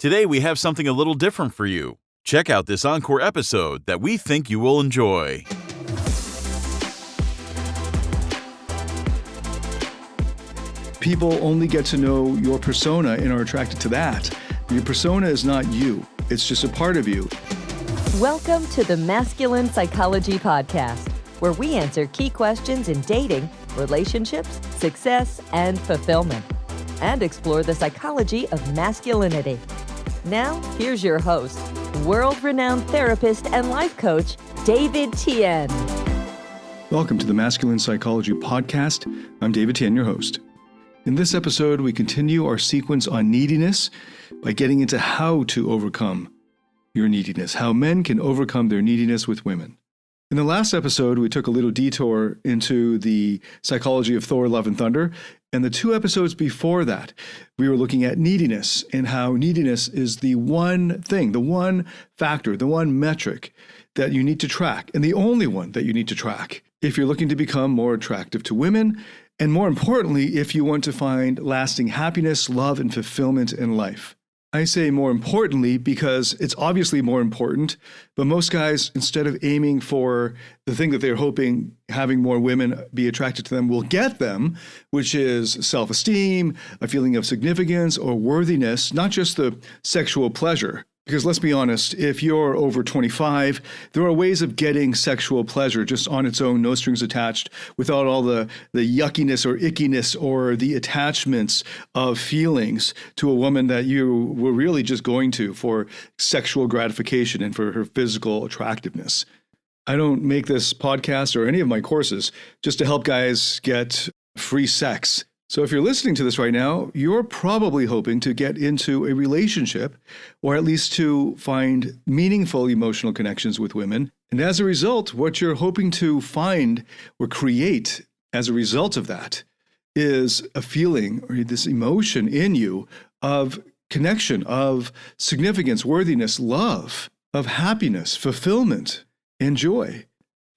Today we have something a little different for you. Check out this encore episode that we think you will enjoy. People only get to know your persona and are attracted to that. Your persona is not you. It's just a part of you. Welcome to the Masculine Psychology Podcast, where we answer key questions in dating, relationships, success, and fulfillment, and explore the psychology of masculinity. Now, here's your host, world-renowned therapist and life coach, David Tian. Welcome to the Masculine Psychology Podcast. I'm David Tian, your host. In this episode, we continue our sequence on neediness by getting into how to overcome your neediness, how men can overcome their neediness with women. In the last episode, we took a little detour into the psychology of Thor, Love, and Thunder. And the two episodes before that, we were looking at neediness and how neediness is the one thing, the one factor, the one metric that you need to track, and the only one that you need to track if you're looking to become more attractive to women, and more importantly, if you want to find lasting happiness, love, and fulfillment in life. I say more importantly because it's obviously more important, but most guys, instead of aiming for the thing that they're hoping having more women be attracted to them will get them, which is self-esteem, a feeling of significance or worthiness, not just the sexual pleasure. Because let's be honest, if you're over 25, there are ways of getting sexual pleasure just on its own, no strings attached, without all the yuckiness or ickiness or the attachments of feelings to a woman that you were really just going to for sexual gratification and for her physical attractiveness. I don't make this podcast or any of my courses just to help guys get free sex. So if you're listening to this right now, you're probably hoping to get into a relationship or at least to find meaningful emotional connections with women. And as a result, what you're hoping to find or create as a result of that is a feeling or this emotion in you of connection, of significance, worthiness, love, of happiness, fulfillment, and joy.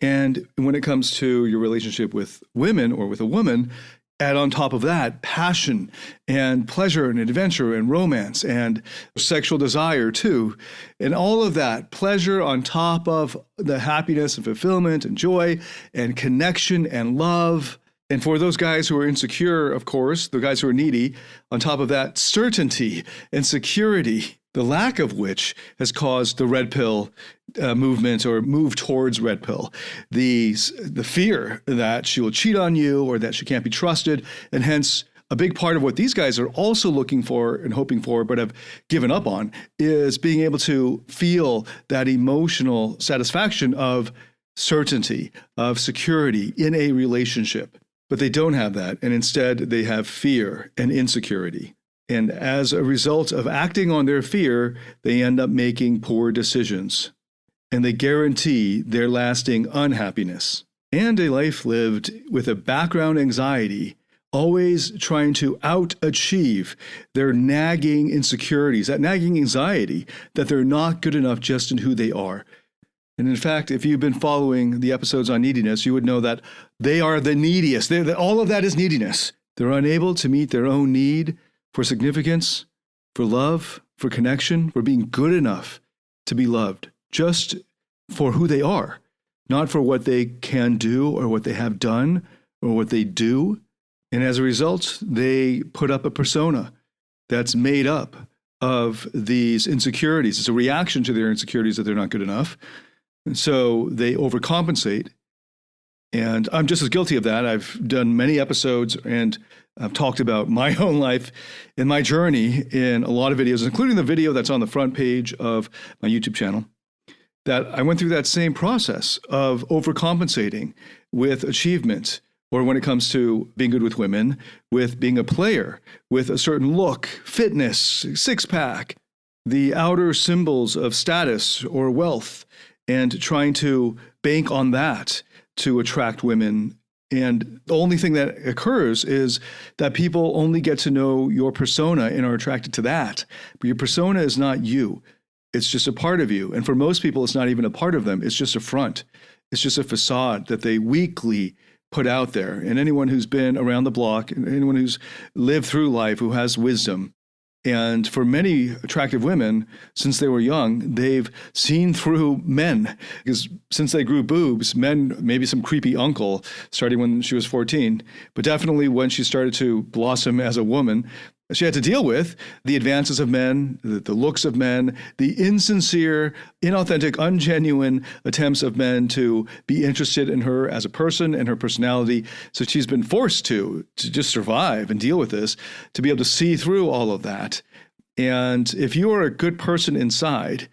And when it comes to your relationship with women or with a woman, add on top of that passion and pleasure and adventure and romance and sexual desire too. And all of that pleasure on top of the happiness and fulfillment and joy and connection and love. And for those guys who are insecure, of course, the guys who are needy, on top of that, certainty and security, the lack of which has caused the red pill movement or move towards red pill. The fear that she will cheat on you or that she can't be trusted. And hence, a big part of what these guys are also looking for and hoping for, but have given up on, is being able to feel that emotional satisfaction of certainty, of security in a relationship. But they don't have that. And instead, they have fear and insecurity. And as a result of acting on their fear, they end up making poor decisions. And they guarantee their lasting unhappiness and a life lived with a background anxiety, always trying to out-achieve their nagging insecurities, that nagging anxiety that they're not good enough just in who they are. And in fact, if you've been following the episodes on neediness, you would know that they are the neediest. All of that is neediness. They're unable to meet their own need for significance, for love, for connection, for being good enough to be loved, just for who they are, not for what they can do or what they have done or what they do. And as a result, they put up a persona that's made up of these insecurities. It's a reaction to their insecurities that they're not good enough. And so they overcompensate. And I'm just as guilty of that. I've done many episodes and I've talked about my own life and my journey in a lot of videos, including the video that's on the front page of my YouTube channel, that I went through that same process of overcompensating with achievement, or when it comes to being good with women, with being a player, with a certain look, fitness, six-pack, the outer symbols of status or wealth, and trying to bank on that to attract women. And the only thing that occurs is that people only get to know your persona and are attracted to that. But your persona is not you. It's just a part of you. And for most people, it's not even a part of them. It's just a front. It's just a facade that they weakly put out there. And anyone who's been around the block, and anyone who's lived through life, who has wisdom, And for many attractive women, since they were young, they've seen through men. Because since they grew boobs, men, maybe some creepy uncle, starting when she was 14, but definitely when she started to blossom as a woman, she had to deal with the advances of men, the looks of men, the insincere, inauthentic, ungenuine attempts of men to be interested in her as a person and her personality. So she's been forced to just survive and deal with this, to be able to see through all of that. And if you are a good person inside,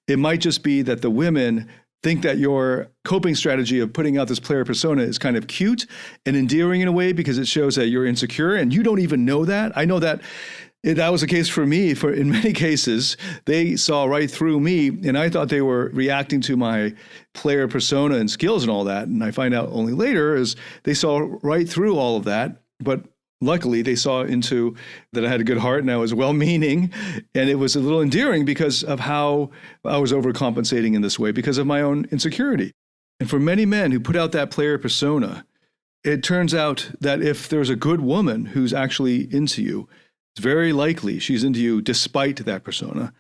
it might just be that the women think that your coping strategy of putting out this player persona is kind of cute and endearing in a way because it shows that you're insecure and you don't even know that. I know that that was the case for me. In many cases, they saw right through me and I thought they were reacting to my player persona and skills and all that. And I find out only later is they saw right through all of that. But luckily, they saw into that I had a good heart and I was well-meaning, and it was a little endearing because of how I was overcompensating in this way because of my own insecurity. And for many men who put out that player persona, it turns out that if there's a good woman who's actually into you, it's very likely she's into you despite that persona.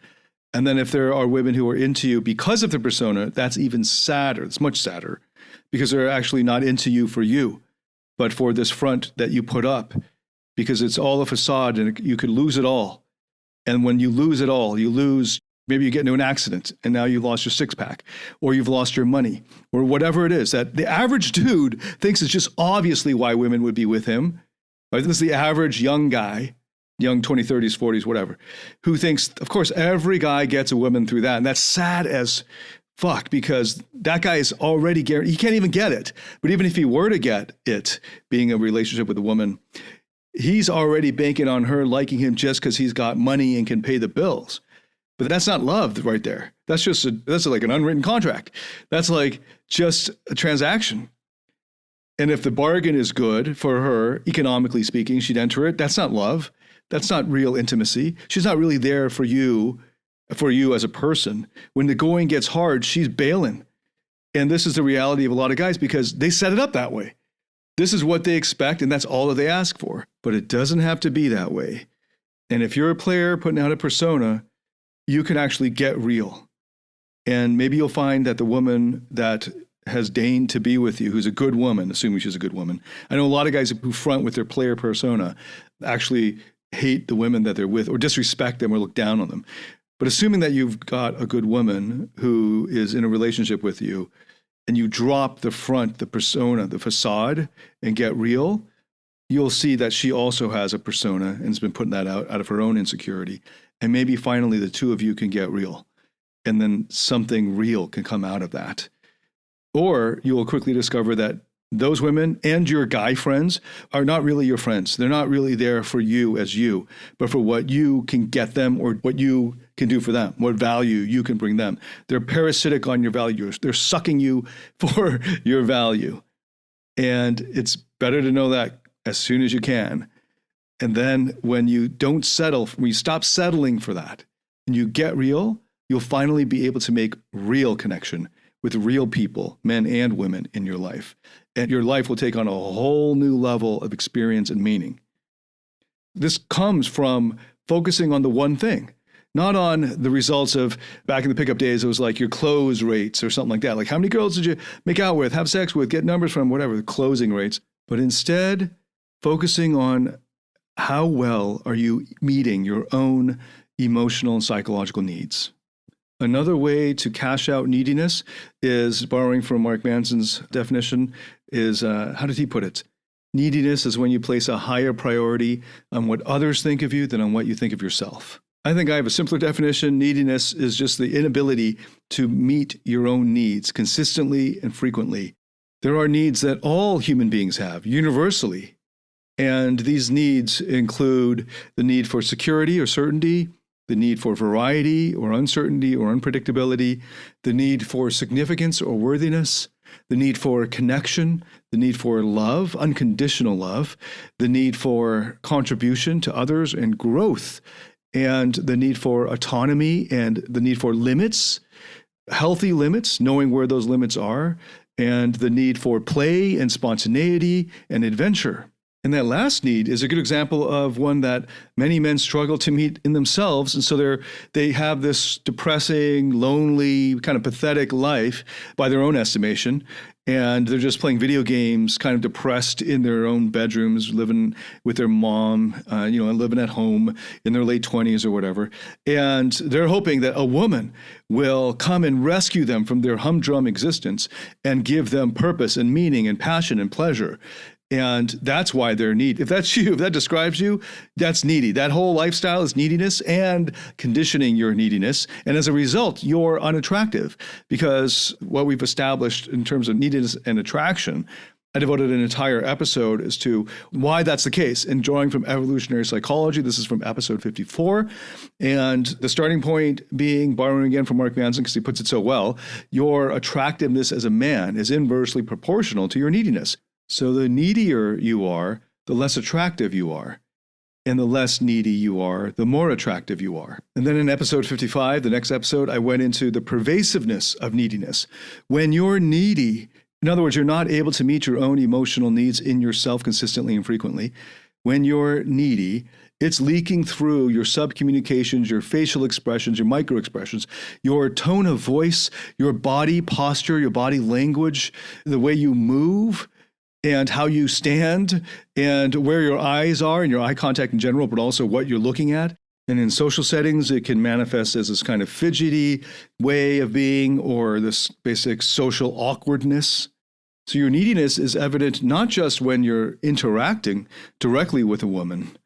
And then if there are women who are into you because of the persona, that's even sadder. It's much sadder because they're actually not into you for you, but for this front that you put up, because it's all a facade and you could lose it all. And when you lose it all, you lose, maybe you get into an accident and now you lost your six-pack, or you've lost your money, or whatever it is that the average dude thinks is just obviously why women would be with him. Right? This is the average young guy, young 20s, 30s, 40s, whatever, who thinks, of course, every guy gets a woman through that. And that's sad as fuck, because that guy is already guaranteed. He can't even get it. But even if he were to get it, being a relationship with a woman, he's already banking on her liking him just because he's got money and can pay the bills. But that's not love right there. That's like an unwritten contract. That's like just a transaction. And if the bargain is good for her, economically speaking, she'd enter it. That's not love. That's not real intimacy. She's not really there for you as a person. When the going gets hard, she's bailing. And this is the reality of a lot of guys because they set it up that way. This is what they expect, and that's all that they ask for. But it doesn't have to be that way. And if you're a player putting out a persona, you can actually get real. And maybe you'll find that the woman that has deigned to be with you, who's a good woman, assuming she's a good woman. I know a lot of guys who front with their player persona actually hate the women that they're with or disrespect them or look down on them. But assuming that you've got a good woman who is in a relationship with you, and you drop the front, the persona, the facade, and get real, you'll see that she also has a persona and has been putting that out of her own insecurity. And maybe finally the two of you can get real. And then something real can come out of that. Or you will quickly discover that those women and your guy friends are not really your friends. They're not really there for you as you, but for what you can get them or what you can do for them, what value you can bring them. They're parasitic on your values. They're sucking you for your value. And it's better to know that as soon as you can. And then when you don't settle, when you stop settling for that and you get real, you'll finally be able to make real connection with real people, men and women in your life. And your life will take on a whole new level of experience and meaning. This comes from focusing on the one thing, not on the results of back in the pickup days. It was like your close rates or something like that. Like how many girls did you make out with, have sex with, get numbers from, whatever, the closing rates. But instead, focusing on how well are you meeting your own emotional and psychological needs. Another way to cash out neediness is, borrowing from Mark Manson's definition, is, how did he put it? Neediness is when you place a higher priority on what others think of you than on what you think of yourself. I think I have a simpler definition. Neediness is just the inability to meet your own needs consistently and frequently. There are needs that all human beings have, universally. And these needs include the need for security or certainty, the need for variety or uncertainty or unpredictability, the need for significance or worthiness, the need for connection, the need for love, unconditional love, the need for contribution to others and growth, and the need for autonomy and the need for limits, healthy limits, knowing where those limits are, and the need for play and spontaneity and adventure. And that last need is a good example of one that many men struggle to meet in themselves. And so they have this depressing, lonely, kind of pathetic life by their own estimation. And they're just playing video games, kind of depressed in their own bedrooms, living with their mom, living at home in their late 20s or whatever. And they're hoping that a woman will come and rescue them from their humdrum existence and give them purpose and meaning and passion and pleasure. And that's why they're needy. If that's you, if that describes you, that's needy. That whole lifestyle is neediness and conditioning your neediness. And as a result, you're unattractive, because what we've established in terms of neediness and attraction, I devoted an entire episode as to why that's the case. And drawing from evolutionary psychology, this is from episode 54. And the starting point being, borrowing again from Mark Manson because he puts it so well, your attractiveness as a man is inversely proportional to your neediness. So the needier you are, the less attractive you are. And the less needy you are, the more attractive you are. And then in episode 55, the next episode, I went into the pervasiveness of neediness. When you're needy, in other words, you're not able to meet your own emotional needs in yourself consistently and frequently. When you're needy, it's leaking through your subcommunications, your facial expressions, your microexpressions, your tone of voice, your body posture, your body language, the way you move, and how you stand, and where your eyes are, and your eye contact in general, but also what you're looking at. And in social settings, it can manifest as this kind of fidgety way of being, or this basic social awkwardness. So your neediness is evident not just when you're interacting directly with a woman,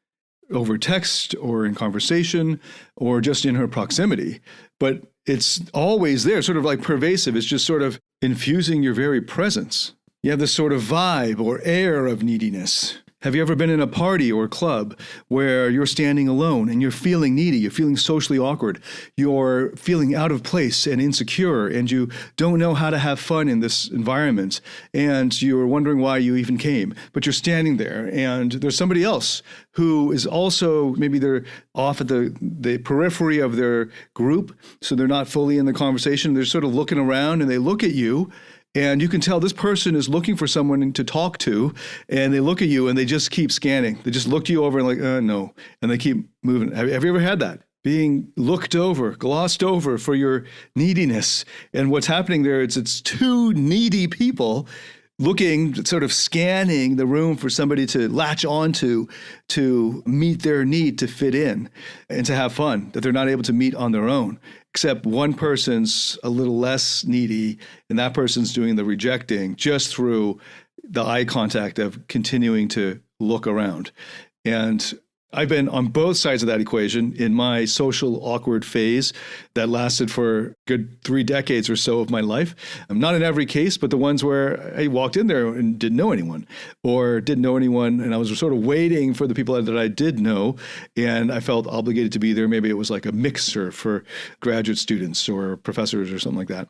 over text or in conversation, or just in her proximity, but it's always there, sort of like pervasive. It's just sort of infusing your very presence. You have this sort of vibe or air of neediness. Have you ever been in a party or club where you're standing alone and you're feeling needy, you're feeling socially awkward, you're feeling out of place and insecure, and you don't know how to have fun in this environment, and you're wondering why you even came, but you're standing there and there's somebody else who is also, maybe they're off at the periphery of their group, so they're not fully in the conversation, they're sort of looking around and they look at you. And you can tell this person is looking for someone to talk to, and they look at you and they just keep scanning. They just look you over and like, no, and they keep moving. Have you ever had that? Being looked over, glossed over for your neediness. And what's happening there is it's two needy people looking, sort of scanning the room for somebody to latch onto, to meet their need to fit in and to have fun that they're not able to meet on their own. Except one person's a little less needy, and that person's doing the rejecting just through the eye contact of continuing to look around. And I've been on both sides of that equation in my social awkward phase that lasted for a good 3 decades or so of my life. I'm not in every case, but the ones where I walked in there and didn't know anyone, or didn't know anyone, and I was sort of waiting for the people that I did know, and I felt obligated to be there. Maybe it was like a mixer for graduate students or professors or something like that.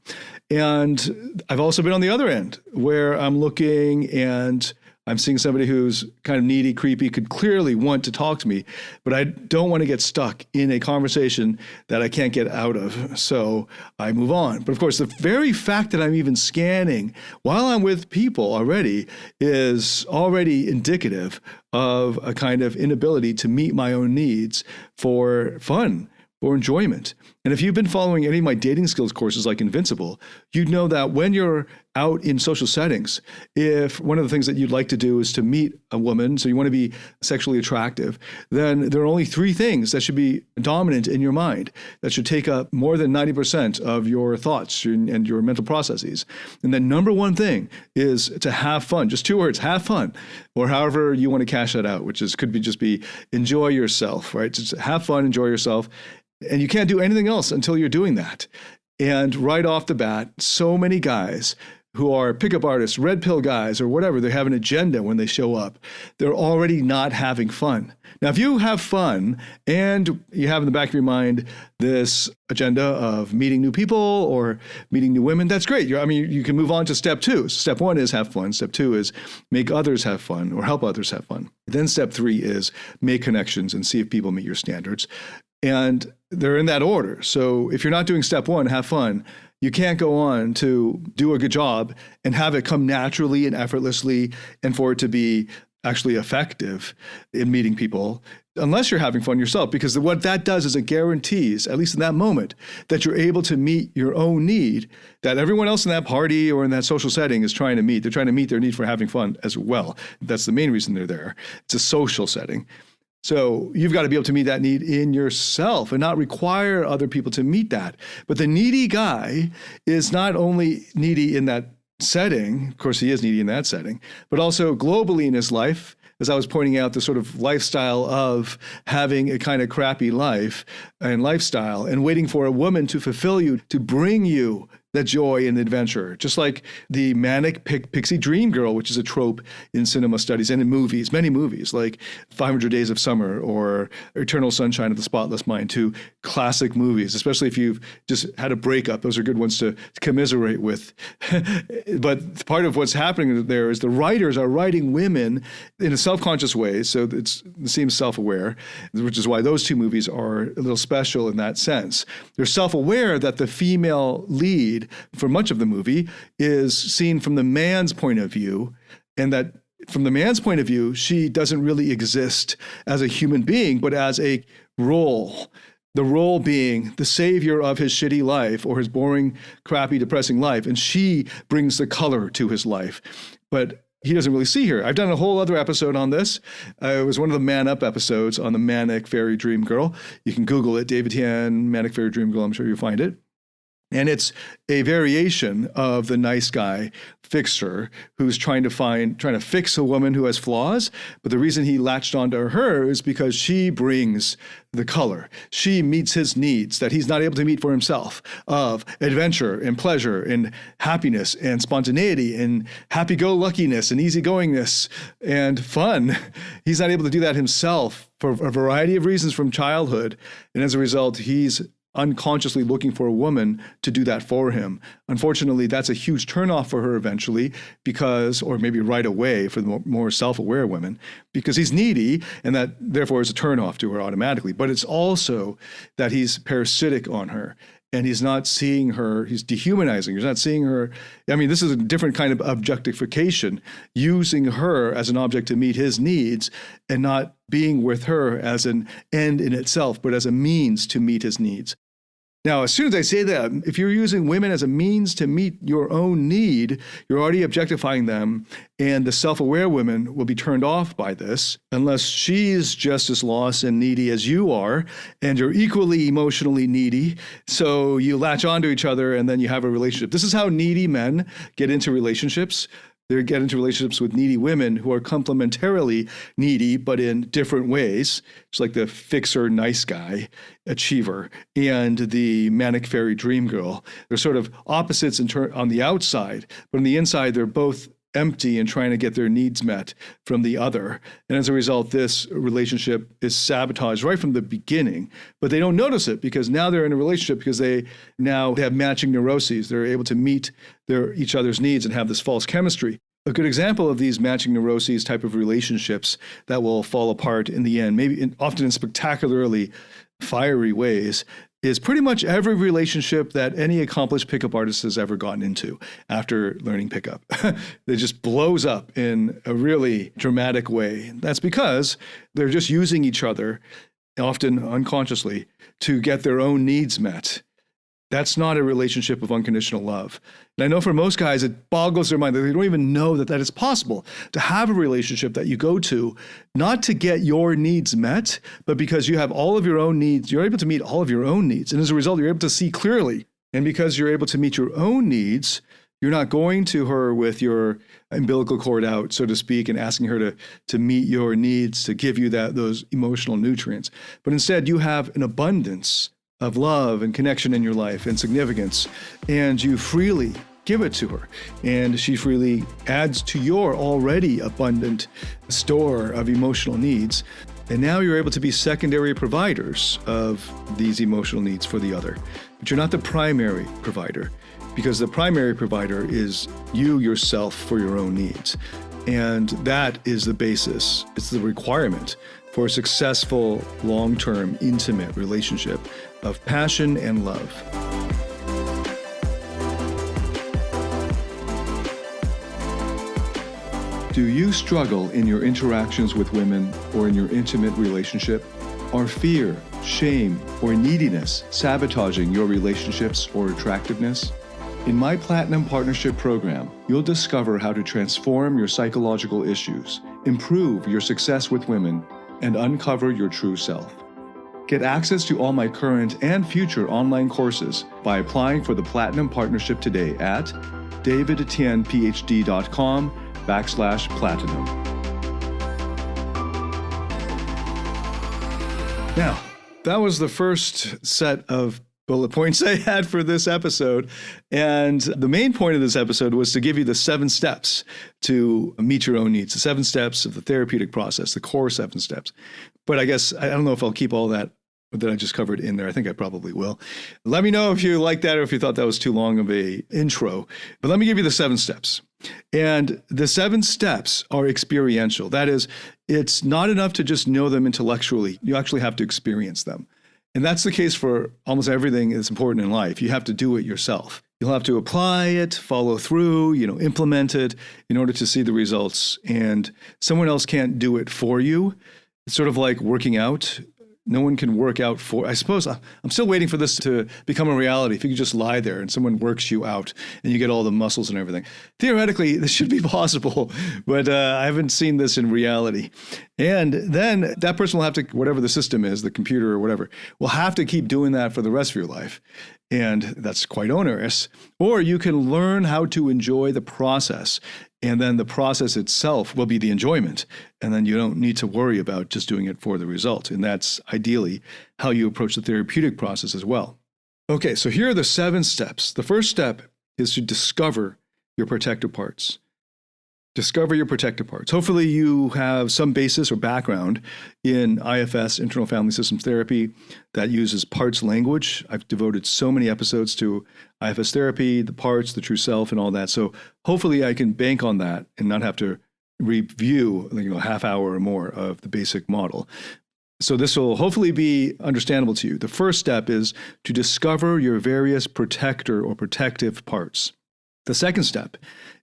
And I've also been on the other end where I'm looking and I'm seeing somebody who's kind of needy, creepy, could clearly want to talk to me, but I don't want to get stuck in a conversation that I can't get out of. So I move on. But of course, the very fact that I'm even scanning while I'm with people already is already indicative of a kind of inability to meet my own needs for fun, for enjoyment. And if you've been following any of my dating skills courses like Invincible, you know that when you're out in social settings, if one of the things that you'd like to do is to meet a woman, so you want to be sexually attractive, then there are only 3 things that should be dominant in your mind, that should take up more than 90% of your thoughts and your mental processes. And the number one thing is to have fun. Just 2 words, have fun, or however you want to cash that out, which is could be just be enjoy yourself, right? Just have fun, enjoy yourself. And you can't do anything else until you're doing that. And right off the bat, so many guys who are pickup artists, red pill guys, or whatever, they have an agenda when they show up. They're already not having fun. Now, if you have fun and you have in the back of your mind this agenda of meeting new people or meeting new women, that's great. You can move on to step 2. Step 1 is have fun. Step 2 is make others have fun or help others have fun. Then step 3 is make connections and see if people meet your standards. And they're in that order. So if you're not doing step 1, have fun, you can't go on to do a good job and have it come naturally and effortlessly and for it to be actually effective in meeting people unless you're having fun yourself, because what that does is it guarantees, at least in that moment, that you're able to meet your own need that everyone else in that party or in that social setting is trying to meet. They're trying to meet their need for having fun as well. That's the main reason they're there. It's a social setting. So you've got to be able to meet that need in yourself and not require other people to meet that. But the needy guy is not only needy in that setting, of course he is needy in that setting, but also globally in his life. As I was pointing out, the sort of lifestyle of having a kind of crappy life and lifestyle and waiting for a woman to fulfill you, to bring you the joy and adventure, just like the manic pixie dream girl, which is a trope in cinema studies and in movies, many movies like 500 Days of Summer or Eternal Sunshine of the Spotless Mind, two classic movies, especially if you've just had a breakup. Those are good ones to commiserate with. But part of what's happening there is the writers are writing women in a self-conscious way, so it seems self-aware, which is why those two movies are a little special in that sense. They're self-aware that the female lead for much of the movie is seen from the man's point of view, and that from the man's point of view, she doesn't really exist as a human being, but as a role. The role being the savior of his shitty life or his boring, crappy, depressing life, and she brings the color to his life. But he doesn't really see her. I've done a whole other episode on this. It was one of the Man Up episodes on the Manic Fairy Dream Girl. You can Google it, David Tian, Manic Fairy Dream Girl. I'm sure you'll find it. And it's a variation of the nice guy fixer who's trying to fix a woman who has flaws. But the reason he latched onto her is because she brings the color. She meets his needs that he's not able to meet for himself, of adventure and pleasure and happiness and spontaneity and happy-go-luckiness and easygoingness and fun. He's not able to do that himself for a variety of reasons from childhood. And as a result, he's unconsciously looking for a woman to do that for him. Unfortunately, that's a huge turnoff for her eventually because, or maybe right away for the more self-aware women, because he's needy, and that therefore is a turnoff to her automatically. But it's also that he's parasitic on her. And he's not seeing her, he's dehumanizing. He's not seeing her. I mean, this is a different kind of objectification, using her as an object to meet his needs and not being with her as an end in itself, but as a means to meet his needs. Now, as soon as I say that, if you're using women as a means to meet your own need, you're already objectifying them, and the self-aware women will be turned off by this, unless she's just as lost and needy as you are, and you're equally emotionally needy, so you latch onto each other, and then you have a relationship. This is how needy men get into relationships. They get into relationships with needy women who are complementarily needy, but in different ways. It's like the fixer, nice guy, achiever, and the manic fairy dream girl. They're sort of opposites on the outside, but on the inside, they're both empty and trying to get their needs met from the other. And as a result, this relationship is sabotaged right from the beginning, but they don't notice it because now they're in a relationship because they have matching neuroses. They're able to meet each other's needs and have this false chemistry. A good example of these matching neuroses type of relationships that will fall apart in the end, often in spectacularly fiery ways, is pretty much every relationship that any accomplished pickup artist has ever gotten into after learning pickup. It just blows up in a really dramatic way. That's because they're just using each other, often unconsciously, to get their own needs met. That's not a relationship of unconditional love. And I know for most guys, it boggles their mind that they don't even know that it's possible to have a relationship that you go to, not to get your needs met, but because you have all of your own needs, you're able to meet all of your own needs. And as a result, you're able to see clearly. And because you're able to meet your own needs, you're not going to her with your umbilical cord out, so to speak, and asking her to meet your needs, to give you those emotional nutrients. But instead, you have an abundance of love and connection in your life and significance, and you freely give it to her, and she freely adds to your already abundant store of emotional needs, and now you're able to be secondary providers of these emotional needs for the other. But you're not the primary provider, because the primary provider is you yourself for your own needs, and that is the basis, it's the requirement for a successful, long-term, intimate relationship of passion and love. Do you struggle in your interactions with women or in your intimate relationship? Are fear, shame, or neediness sabotaging your relationships or attractiveness? In my Platinum Partnership Program, you'll discover how to transform your psychological issues, improve your success with women, and uncover your true self. Get access to all my current and future online courses by applying for the Platinum Partnership today at davidtianphd.com/platinum. Now, that was the first set of bullet points I had for this episode. And the main point of this episode was to give you the 7 steps to meet your own needs, the 7 steps of the therapeutic process, the core 7 steps. But I guess, I don't know if I'll keep all that I just covered in there. I think I probably will. Let me know if you like that or if you thought that was too long of a intro. But let me give you the 7 steps. And the 7 steps are experiential. That is, it's not enough to just know them intellectually. You actually have to experience them. And that's the case for almost everything that's important in life. You have to do it yourself. You'll have to apply it, follow through, implement it in order to see the results. And someone else can't do it for you. It's sort of like working out. No one can work out I suppose I'm still waiting for this to become a reality. If you could just lie there and someone works you out and you get all the muscles and everything. Theoretically, this should be possible, but I haven't seen this in reality. And then that person will have to, whatever the system is, the computer or whatever, will have to keep doing that for the rest of your life. And that's quite onerous. Or you can learn how to enjoy the process. And then the process itself will be the enjoyment. And then you don't need to worry about just doing it for the result. And that's ideally how you approach the therapeutic process as well. Okay, so here are the 7 steps. The first step is to discover your protective parts. Discover your protective parts. Hopefully you have some basis or background in IFS, internal family systems therapy, that uses parts language. I've devoted so many episodes to IFS therapy, the parts, the true self, and all that. So hopefully I can bank on that and not have to review a half hour or more of the basic model. So this will hopefully be understandable to you. The first step is to discover your various protector or protective parts. The second step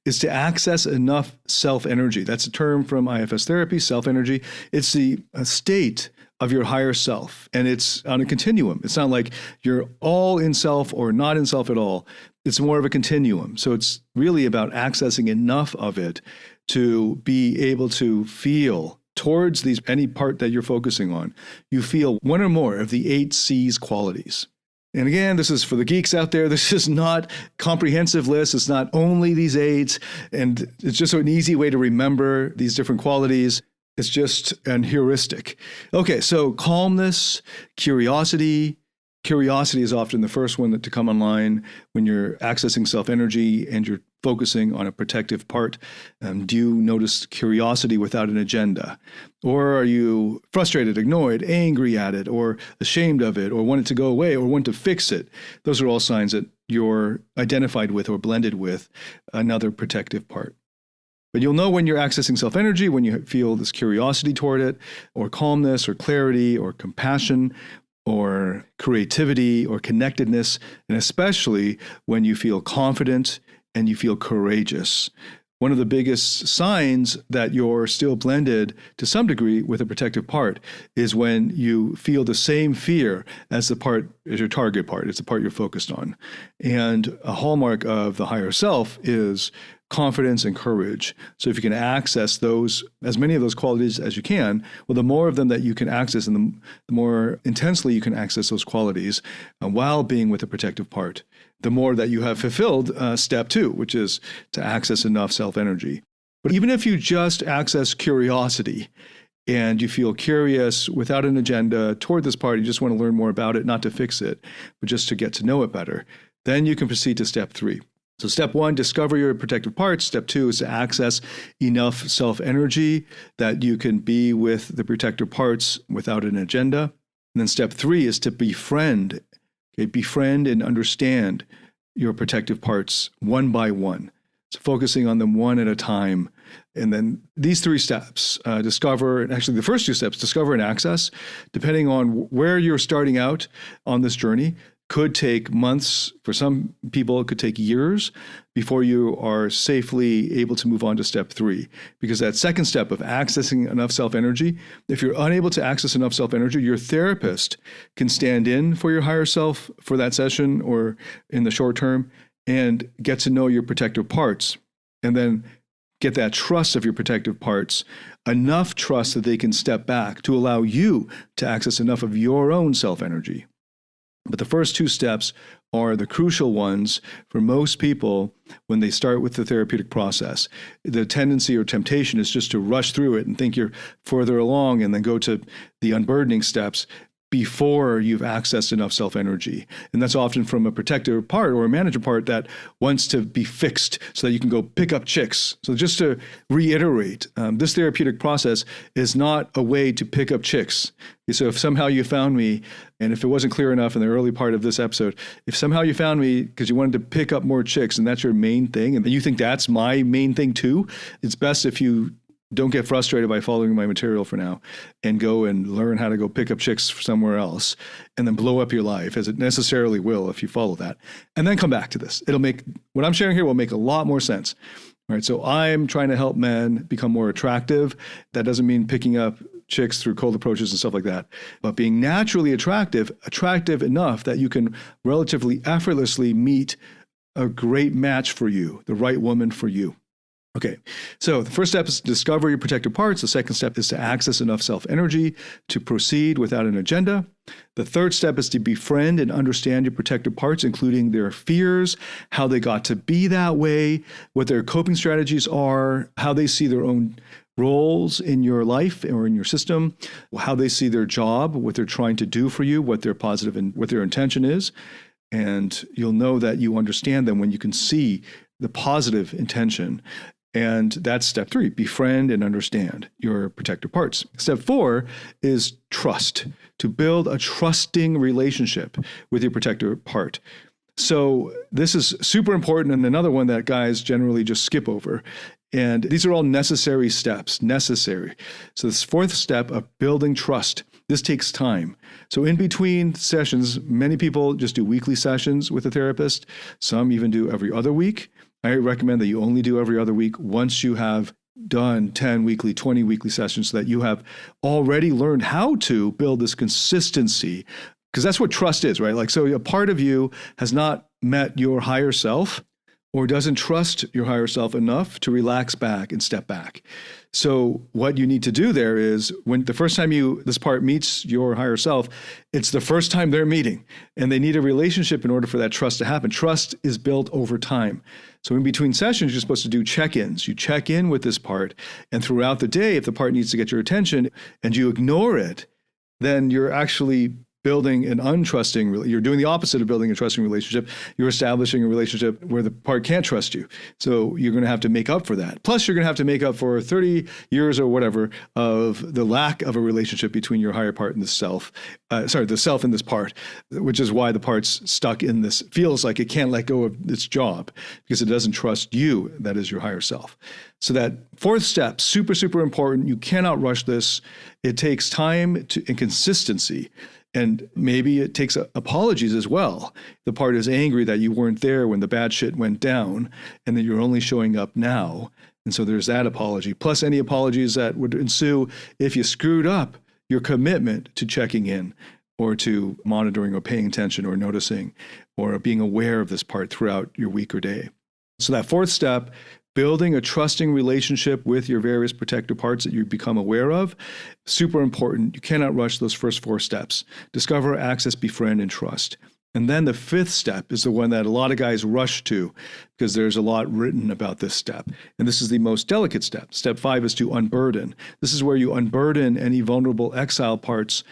is to access enough self-energy. That's a term from IFS therapy, self-energy. It's the state of your higher self, and it's on a continuum. It's not like you're all in self or not in self at all. It's more of a continuum. So it's really about accessing enough of it to be able to feel towards any part that you're focusing on. You feel one or more of the 8 C's qualities. And again, this is for the geeks out there. This is not comprehensive list. It's not only these 8, and it's just an easy way to remember these different qualities. It's just an heuristic. Okay, so calmness, curiosity. Curiosity is often the first one to come online when you're accessing self-energy and you're focusing on a protective part. Do you notice curiosity without an agenda? Or are you frustrated, annoyed, angry at it, or ashamed of it, or want it to go away, or want to fix it? Those are all signs that you're identified with or blended with another protective part. But you'll know when you're accessing self-energy, when you feel this curiosity toward it, or calmness, or clarity, or compassion, or creativity, or connectedness, and especially when you feel confident and you feel courageous. One of the biggest signs that you're still blended to some degree with a protective part is when you feel the same fear as your target part. It's the part you're focused on. And a hallmark of the higher self is confidence and courage. So if you can access those, as many of those qualities as you can, well, the more of them that you can access and the more intensely you can access those qualities while being with a protective part, the more that you have fulfilled step 2, which is to access enough self-energy. But even if you just access curiosity and you feel curious without an agenda toward this part, you just want to learn more about it, not to fix it, but just to get to know it better, then you can proceed to step 3. So step 1, discover your protective parts. Step 2 is to access enough self-energy that you can be with the protective parts without an agenda. And then step 3 is to befriend and understand your protective parts one by one. So focusing on them one at a time. And then these 3 steps, discover, and actually the first 2 steps, discover and access, depending on where you're starting out on this journey, could take months. For some people, it could take years before you are safely able to move on to step 3. Because that second step of accessing enough self-energy, if you're unable to access enough self-energy, your therapist can stand in for your higher self for that session or in the short term and get to know your protective parts, and then get that trust of your protective parts, enough trust that they can step back to allow you to access enough of your own self-energy. But the first 2 steps are the crucial ones for most people when they start with the therapeutic process. The tendency or temptation is just to rush through it and think you're further along and then go to the unburdening steps before you've accessed enough self-energy. And that's often from a protective part or a manager part that wants to be fixed so that you can go pick up chicks. So just to reiterate, this therapeutic process is not a way to pick up chicks. So if somehow you found me, and if it wasn't clear enough in the early part of this episode, if somehow you found me because you wanted to pick up more chicks and that's your main thing, and you think that's my main thing too, it's best if you don't get frustrated by following my material for now and go and learn how to go pick up chicks somewhere else and then blow up your life, as it necessarily will if you follow that. And then come back to this. It'll make, what I'm sharing here will make a lot more sense. All right, so I'm trying to help men become more attractive. That doesn't mean picking up chicks through cold approaches and stuff like that, but being naturally attractive enough that you can relatively effortlessly meet a great match for you, the right woman for you. Okay, so the first step is to discover your protective parts. The second step is to access enough self-energy to proceed without an agenda. The third step is to befriend and understand your protective parts, including their fears, how they got to be that way, what their coping strategies are, how they see their own roles in your life or in your system, how they see their job, what they're trying to do for you, what their positive and what their intention is. And you'll know that you understand them when you can see the positive intention. And that's step 3, befriend and understand your protective parts. Step 4 is trust, to build a trusting relationship with your protective part. So this is super important, and another one that guys generally just skip over. And these are all necessary steps, necessary. So this 4th step of building trust, this takes time. So in between sessions, many people just do weekly sessions with a therapist. Some even do every other week. I recommend that you only do every other week once you have done 10 weekly, 20 weekly sessions so that you have already learned how to build this consistency, because that's what trust is, right? Like, so a part of you has not met your higher self or doesn't trust your higher self enough to relax back and step back. So what you need to do there is when the first time this part meets your higher self, it's the first time they're meeting, and they need a relationship in order for that trust to happen. Trust is built over time. So in between sessions, you're supposed to do check-ins. You check in with this part, and throughout the day, if the part needs to get your attention and you ignore it, then you're actually building an untrusting, you're doing the opposite of building a trusting relationship. You're establishing a relationship where the part can't trust you. So you're going to have to make up for that. Plus, you're going to have to make up for 30 years or whatever of the lack of a relationship between your higher part and the self, the self and this part, which is why the part's stuck in this, feels like it can't let go of its job because it doesn't trust you, that is your higher self. So that 4th step, super, super important. You cannot rush this. It takes time and consistency. And maybe it takes apologies as well. The part is angry that you weren't there when the bad shit went down and that you're only showing up now. And so there's that apology, plus any apologies that would ensue if you screwed up your commitment to checking in or to monitoring or paying attention or noticing or being aware of this part throughout your week or day. So that 4th step, building a trusting relationship with your various protective parts that you become aware of, super important. You cannot rush those first 4 steps. Discover, access, befriend, and trust. And then the 5th step is the one that a lot of guys rush to because there's a lot written about this step. And this is the most delicate step. Step 5 is to unburden. This is where you unburden any vulnerable exile parts.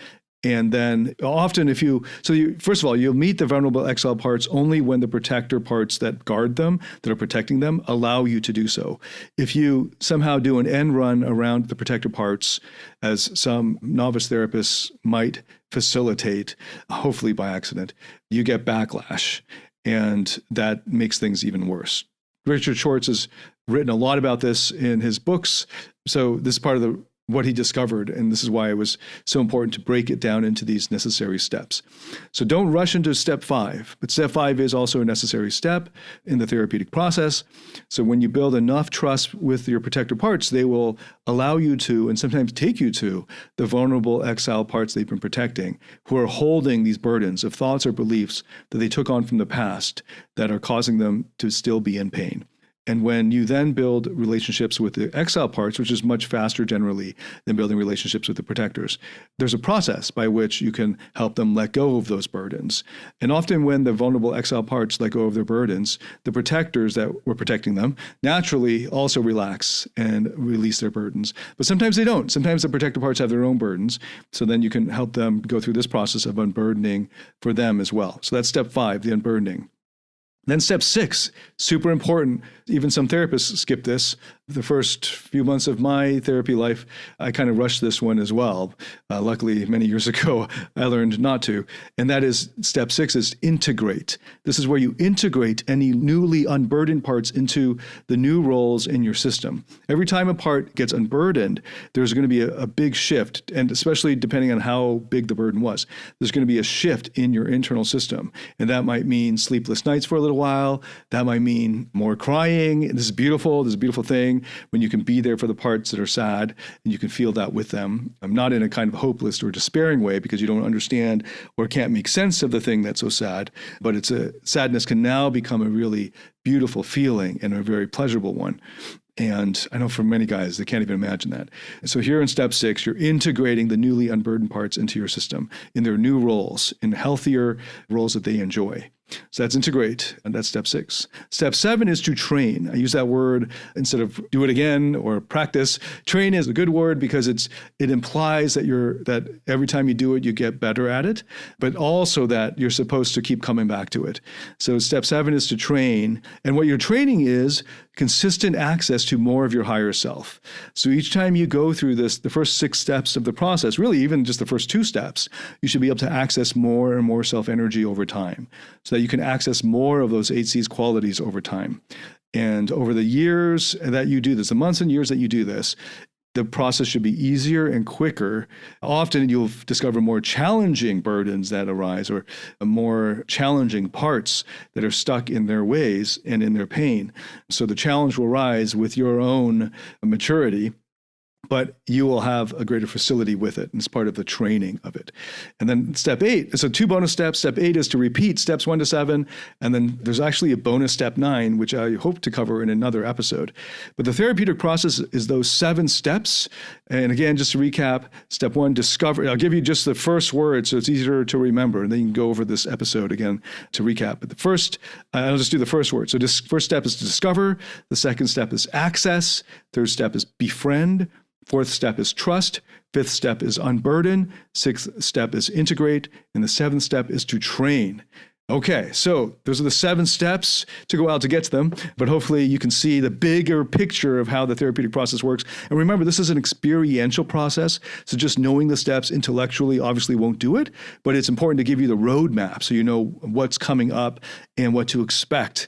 And then often first of all, you'll meet the vulnerable exile parts only when the protector parts that guard them, that are protecting them, allow you to do so. If you somehow do an end run around the protector parts, as some novice therapists might facilitate, hopefully by accident, you get backlash. And that makes things even worse. Richard Schwartz has written a lot about this in his books. So this is part of the what he discovered. And this is why it was so important to break it down into these necessary steps. So don't rush into step 5, but step 5 is also a necessary step in the therapeutic process. So when you build enough trust with your protector parts, they will allow you to, and sometimes take you to, the vulnerable exile parts they've been protecting, who are holding these burdens of thoughts or beliefs that they took on from the past that are causing them to still be in pain. And when you then build relationships with the exile parts, which is much faster generally than building relationships with the protectors, there's a process by which you can help them let go of those burdens. And often when the vulnerable exile parts let go of their burdens, the protectors that were protecting them naturally also relax and release their burdens. But sometimes they don't. Sometimes the protector parts have their own burdens. So then you can help them go through this process of unburdening for them as well. So that's step 5, the unburdening. Then step 6, super important. Even some therapists skip this. The first few months of my therapy life, I kind of rushed this one as well. Luckily, many years ago, I learned not to. And that is step 6 is integrate. This is where you integrate any newly unburdened parts into the new roles in your system. Every time a part gets unburdened, there's going to be a big shift. And especially depending on how big the burden was, there's going to be a shift in your internal system. And that might mean sleepless nights for a little while. That might mean more crying. This is beautiful. This is a beautiful thing when you can be there for the parts that are sad and you can feel that with them. I'm not in a kind of hopeless or despairing way because you don't understand or can't make sense of the thing that's so sad, but sadness can now become a really beautiful feeling and a very pleasurable one. And I know for many guys, they can't even imagine that. So here in step 6, you're integrating the newly unburdened parts into your system in their new roles, in healthier roles that they enjoy. So that's integrate, and that's step 6. Step 7 is to train. I use that word instead of do it again or practice. Train is a good word because it implies that every time you do it, you get better at it, but also that you're supposed to keep coming back to it. So step 7 is to train, and what you're training is consistent access to more of your higher self. So each time you go through the first 6 steps of the process, really even just the first 2 steps, you should be able to access more and more self-energy over time so that you can access more of those 8C's qualities over time. And over the years that you do this, the months and years that you do this, the process should be easier and quicker. Often you'll discover more challenging burdens that arise or more challenging parts that are stuck in their ways and in their pain. So the challenge will rise with your own maturity, but you will have a greater facility with it. And it's part of the training of it. And then step 8, so 2 bonus steps. Step 8 is to repeat steps 1 to 7. And then there's actually a bonus step 9, which I hope to cover in another episode. But the therapeutic process is those 7 steps. And again, just to recap, step 1, discover. I'll give you just the first word so it's easier to remember. And then you can go over this episode again to recap. But the first, I'll just do the first word. So this first step is to discover. The second step is access. Third step is befriend. 4th step is trust. 5th step is unburden. 6th step is integrate. And the 7th step is to train. Okay, so those are the 7 steps to go out to get to them, but hopefully you can see the bigger picture of how the therapeutic process works. And remember, this is an experiential process, so just knowing the steps intellectually obviously won't do it, but it's important to give you the roadmap so you know what's coming up and what to expect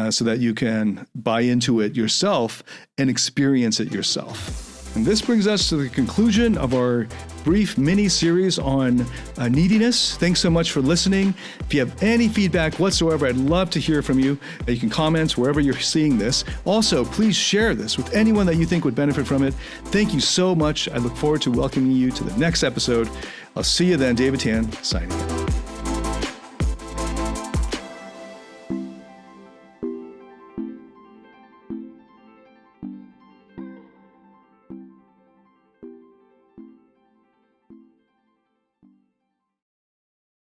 so that you can buy into it yourself and experience it yourself. And this brings us to the conclusion of our brief mini-series on neediness. Thanks so much for listening. If you have any feedback whatsoever, I'd love to hear from you. You can comment wherever you're seeing this. Also, please share this with anyone that you think would benefit from it. Thank you so much. I look forward to welcoming you to the next episode. I'll see you then. David Tian, signing out.